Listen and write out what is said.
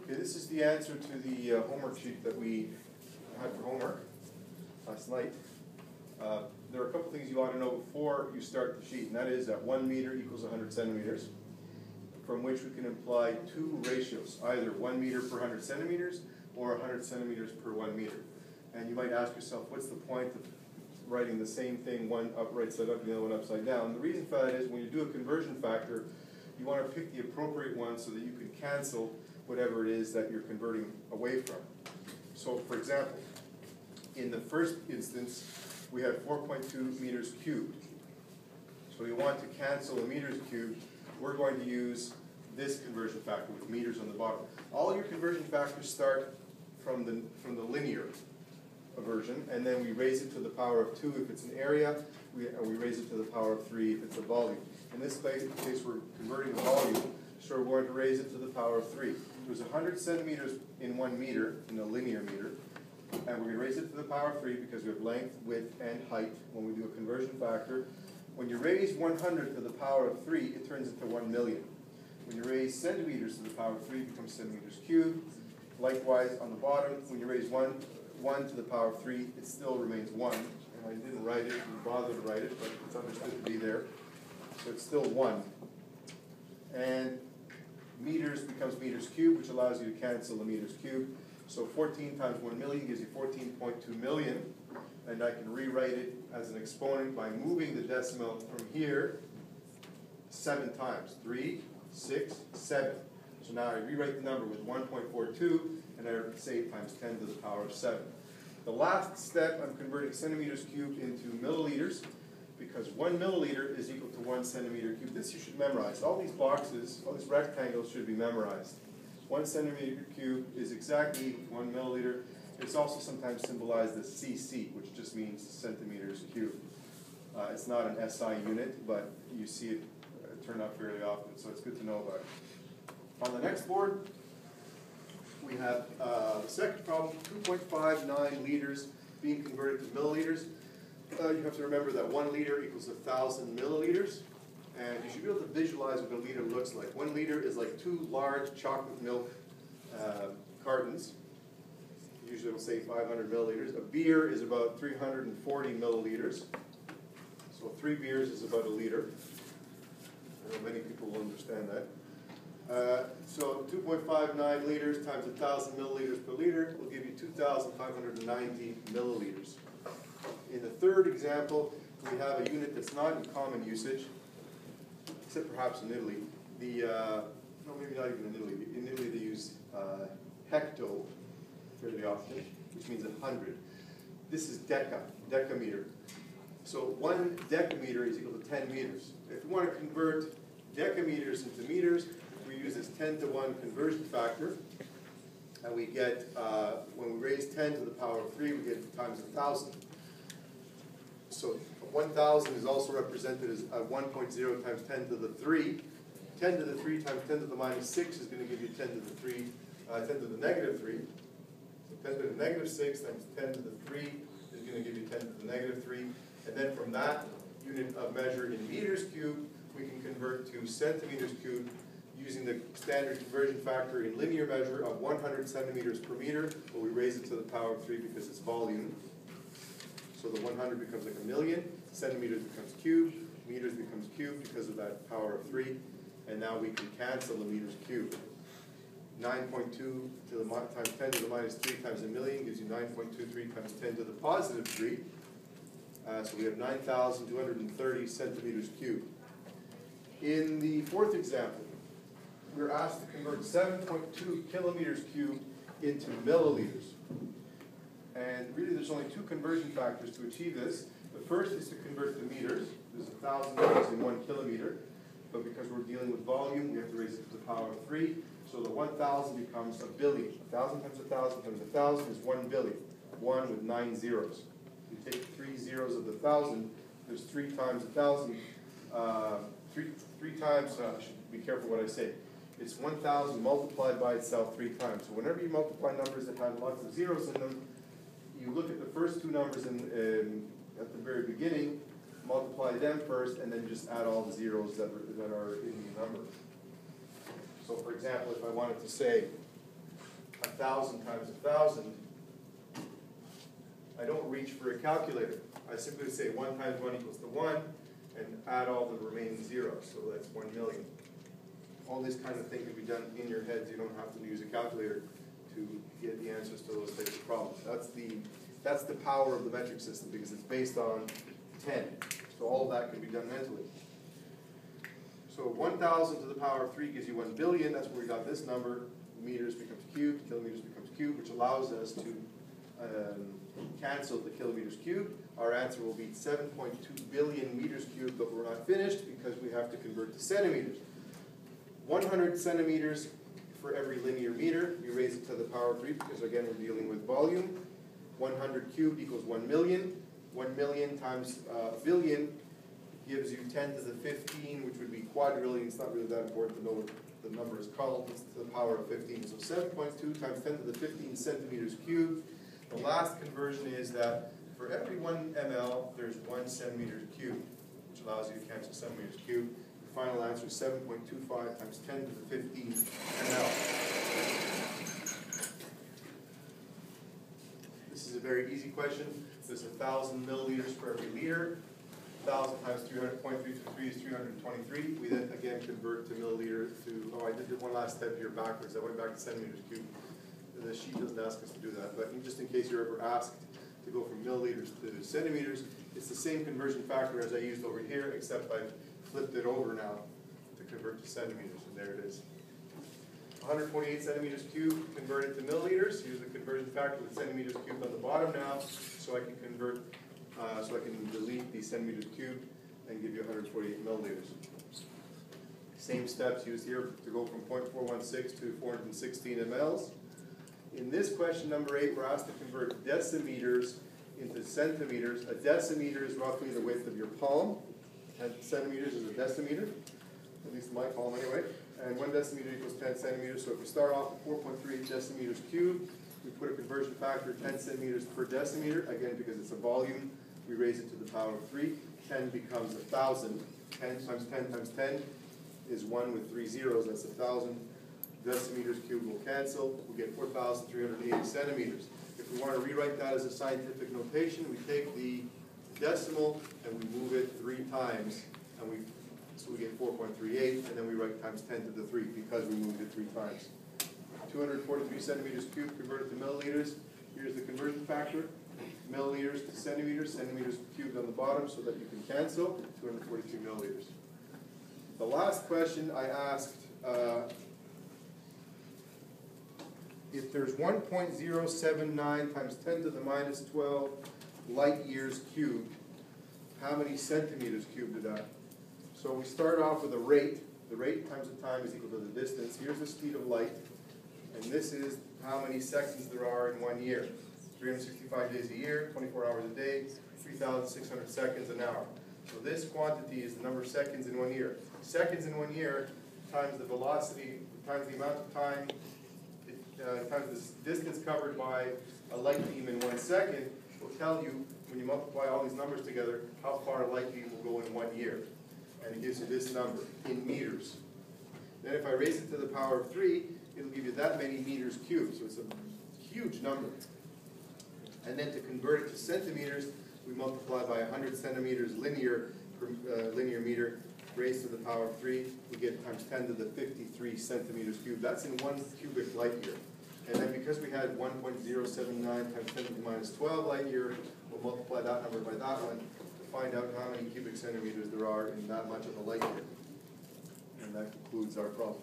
Okay, this is the answer to the homework sheet that we had for homework last night. There are a couple things you ought to know before you start the sheet, and that is that 1 meter equals 100 centimeters, from which we can imply two ratios, either 1 meter per 100 centimeters or 100 centimeters per 1 meter. And you might ask yourself, what's the point of writing the same thing, one right side up and the other one upside down? The reason for that is when you do a conversion factor, you want to pick the appropriate one so that you can cancel whatever it is that you're converting away from. So, for example, in the first instance, we had 4.2 meters cubed. So we want to cancel a meters cubed. We're going to use this conversion factor with meters on the bottom. All your conversion factors start from the linear version, and then we raise it to the power of 2 if it's an area, we raise it to the power of 3 if it's a volume. In this case, we're converting the volume, so we're going to raise it to the power of 3. There's 100 centimeters in 1 meter, in a linear meter, and we're going to raise it to the power of 3 because we have length, width, and height when we do a conversion factor. When you raise 100 to the power of 3, it turns into 1 million. When you raise centimeters to the power of 3, it becomes centimeters cubed. Likewise, on the bottom, when you raise 1 to the power of 3, it still remains 1. And I didn't write it, didn't bother to write it, but it's understood to be there. So it's still 1. And meters becomes meters cubed, which allows you to cancel the meters cubed. So 14 times 1 million gives you 14.2 million. And I can rewrite it as an exponent by moving the decimal from here 7 times. 3, 6, 7. So now I rewrite the number with 1.42, and I say times 10 to the power of 7. The last step, I'm converting centimeters cubed into milliliters, because 1 milliliter is equal to 1 centimeter cubed. This you should memorize. All these boxes, all these rectangles should be memorized. 1 centimeter cubed is exactly equal to 1 milliliter. It's also sometimes symbolized as cc, which just means centimeters cubed. It's not an SI unit, but you see it turn up fairly often, so it's good to know about it. On the next board, we have the second problem, 2.59 liters being converted to milliliters. You have to remember that 1 liter equals 1,000 milliliters, and you should be able to visualize what a liter looks like. 1 liter is like 2 large chocolate milk cartons. Usually it'll say 500 milliliters. A beer is about 340 milliliters. So 3 beers is about a liter. I know many people will understand that. So 2.59 liters times 1,000 milliliters per liter will give you 2,590 milliliters. In the third example, we have a unit that's not in common usage, except perhaps in Italy. No, maybe not even in Italy. In Italy they use hecto fairly often, which means 100. This is decameter. So 1 decameter is equal to 10 meters. If we want to convert decameters into meters, we use this 10 to 1 conversion factor, and we get, when we raise 10 to the power of 3, we get times 1,000. So 1,000 is also represented as 1.0 times 10 to the 3. 10 to the 3 times 10 to the minus 6 is going to give you 10 to the 3, 10 to the negative 3. So 10 to the negative 6 times 10 to the 3 is going to give you 10 to the negative 3. And then from that unit of measure in meters cubed, we can convert to centimeters cubed using the standard conversion factor in linear measure of 100 centimeters per meter, but we raise it to the power of 3 because it's volume. So the 100 becomes like a million, centimeters becomes cubed, meters becomes cubed because of that power of 3, and now we can cancel the meters cubed. 9.2 to the times 10 to the minus 3 times a million gives you 9.23 times 10 to the positive 3. So we have 9,230 centimeters cubed. In the fourth example, we're asked to convert 7.2 kilometers cubed into milliliters. And really there's only 2 conversion factors to achieve this. The first is to convert to meters. There's 1,000 meters in 1 kilometer. But because we're dealing with volume, we have to raise it to the power of 3. So the 1,000 becomes a billion. 1,000 times 1,000 times 1,000 is 1 billion. 1 with 9 zeros. You take 3 zeros of the 1,000, there's 3 times 1,000. 3 times, I should be careful what I say. It's 1,000 multiplied by itself 3 times. So whenever you multiply numbers that have lots of zeros in them, you look at the first 2 numbers at the very beginning, multiply them first, and then just add all the zeros that are in the number. So for example, if I wanted to say 1,000 times 1,000, I don't reach for a calculator. I simply say 1 times 1 equals to 1, and add all the remaining zeros, so that's 1 million. All this kind of thing can be done in your heads. You don't have to use a calculator to get the answers to those types of problems. That's the power of the metric system, because it's based on 10. So all of that can be done mentally. So 1,000 to the power of 3 gives you 1 billion. That's where we got this number. Meters becomes cubed, kilometers becomes cubed, which allows us to cancel the kilometers cubed. Our answer will be 7.2 billion meters cubed, but we're not finished because we have to convert to centimeters. 100 centimeters for every linear meter. We raise it to the power of 3 because, again, we're dealing with volume. 100 cubed equals 1 million. 1 million times a billion gives you 10 to the 15, which would be quadrillion. It's not really that important to know what the number is called. It's to the power of 15. So 7.2 times 10 to the 15 centimeters cubed. The last conversion is that for every 1 ml, there's 1 centimeter cubed, which allows you to cancel centimeters cubed. The final answer is 7.25 times 10 to the 15 ml. This is a very easy question. There's 1,000 milliliters for every liter. 1,000 times 300.323 is 323. We then again convert to milliliter to, oh, I did one last step here backwards. I went back to centimeters cubed. The sheet doesn't ask us to do that, but just in case you're ever asked to go from milliliters to centimeters, it's the same conversion factor as I used over here, except I've flipped it over now to convert to centimeters, and there it is. 148 centimeters cubed converted to milliliters. Here's the conversion factor with centimeters cubed on the bottom now, so I can convert, so I can delete the centimeters cubed and give you 148 milliliters. Same steps used here to go from 0.416 to 416 mLs. In this question number 8, we're asked to convert decimeters into centimeters. A decimeter is roughly the width of your palm, and centimeters is a decimeter, at least in my palm anyway. And 1 decimeter equals 10 centimeters. So if we start off with 4.38 decimeters cubed, we put a conversion factor of 10 centimeters per decimeter. Again, because it's a volume, we raise it to the power of 3. 10 becomes 1,000. 10 times 10 times 10 is 1 with 3 zeros. That's 1,000. Decimeters cubed will cancel. We get 4,380 centimeters. If we want to rewrite that as a scientific notation, we take the decimal and we move it 3 times, and so we get 4.38, and then we write times 10 to the 3 because we moved it 3 times. 243 centimeters cubed converted to milliliters. Here's the conversion factor. Milliliters to centimeters, centimeters cubed on the bottom so that you can cancel. 242 milliliters. The last question I asked, if there's 1.079 times 10 to the minus 12 light years cubed, how many centimeters cubed is that? So we start off with a rate. The rate times the time is equal to the distance. Here's the speed of light. And this is how many seconds there are in 1 year. 365 days a year, 24 hours a day, 3,600 seconds an hour. So this quantity is the number of seconds in 1 year. Seconds in 1 year times the velocity, times the amount of time, times the distance covered by a light beam in 1 second will tell you, when you multiply all these numbers together, how far a light beam will go in 1 year. And it gives you this number in meters. Then if I raise it to the power of 3, it'll give you that many meters cubed. So it's a huge number. And then to convert it to centimeters, we multiply by 100 centimeters linear per linear meter, raised to the power of 3. We get times 10 to the 53 centimeters cubed. That's in 1 cubic light year. And then because we had 1.079 times 10 to the minus 12 light year, we'll multiply that number by that one to find out how many cubic centimeters there are in that much of a light year. And that concludes our problem.